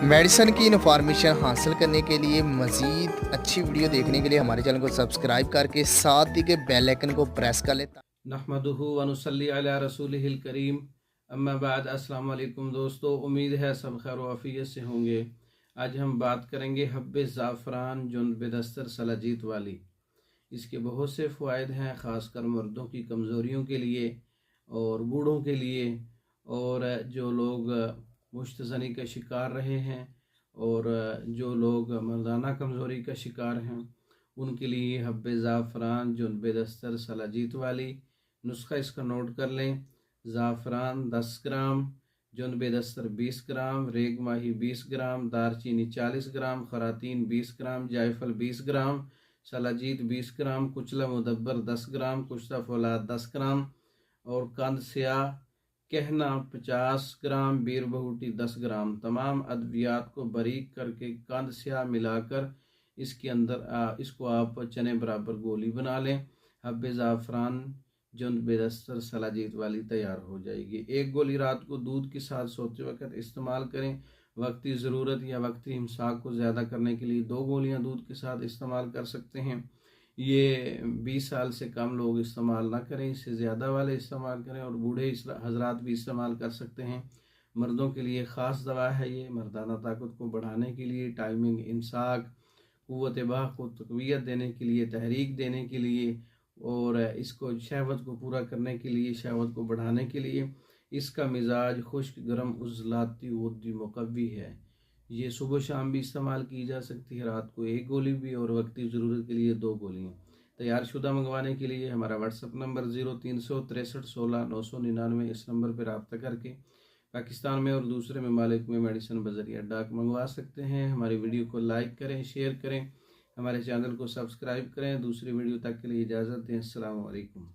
Medicine की information हासिल करने के लिए मज़ीद अच्छी वीडियो देखने के लिए हमारे चैनल को सब्सक्राइब करके साथ ही के बेल आइकन को प्रेस कर लें। नहमदुहु व नुसल्ली अला रसूलिहिल करीम, अम्मा बाद। अस्सलाम वालेकुम दोस्तों, उम्मीद है सब खैर वाफियत से होंगे। आज हम बात करेंगे हब्बे ज़ाफ़रान जुन्द बेदस्तर सलाजीत वाली। इसके बहुत से फ़वाइद हैं, ख़ासकर मर्दों की कमज़ोरियों के लिए और बूढ़ों के लिए, और जो लोग मुश्तज़नी का शिकार रहे हैं और जो लोग मर्दाना कमज़ोरी का शिकार हैं उनके लिए हब्बे ज़ाफ़रान जुन्द बेदस्तर सलाजीत वाली। नुस्खा इसका नोट कर लें। ज़ाफ़रान 10 ग्राम, जुन्द बेदस्तर 20 ग्राम, रेग माही 20 ग्राम, दारचीनी 40 ग्राम, खरातीन 20 ग्राम, जायफल 20 ग्राम, सलाजीत 20 ग्राम, कुचला मुदब्बर 10 ग्राम, कुश्ता फौलाद 10 ग्राम और कंद स्याह कहना 50 ग्राम, बीर बहूटी 10 ग्राम। तमाम अद्वियात को बारीक करके कंद स्याह मिलाकर इसके अंदर इसको आप चने बराबर गोली बना लें। हब्बे ज़ाफ़रान जुन्द बेदस्तर सलाजीत वाली तैयार हो जाएगी। एक गोली रात को दूध के साथ सोते वक्त इस्तेमाल करें। वक्ती ज़रूरत या वक्ती इमसाक को ज़्यादा करने के लिए 2 गोलियां दूध के साथ इस्तेमाल कर सकते हैं। ये 20 साल से कम लोग इस्तेमाल ना करें, इससे ज़्यादा वाले इस्तेमाल करें, और बूढ़े हजरात भी इस्तेमाल कर सकते हैं। मर्दों के लिए ख़ास दवा है ये, मर्दाना ताकत को बढ़ाने के लिए, टाइमिंग, इमसाक, क़ुव्वत बाह को तक़वियत देने के लिए, तहरीक देने के लिए, और इसको शहवत को पूरा करने के लिए, शहवत को बढ़ाने के लिए। इसका मिजाज खुश्क, गर्म, उज़लाती वद्दी मुकव्वी है। ये सुबह शाम भी इस्तेमाल की जा सकती है, रात को 1 गोली भी और वक्ती ज़रूरत के लिए 2 गोलियाँ। तैयार शुदा मंगवाने के लिए हमारा व्हाट्सअप नंबर 036316 999, इस नंबर पर रब्ता करके पाकिस्तान में और दूसरे ममालिक में मेडिसिन बज़रिया डाक मंगवा सकते हैं। हमारी वीडियो को लाइक करें, शेयर करें, हमारे चैनल को सब्सक्राइब करें। दूसरी वीडियो तक के लिए इजाज़त दें। अस्सलाम वालेकुम।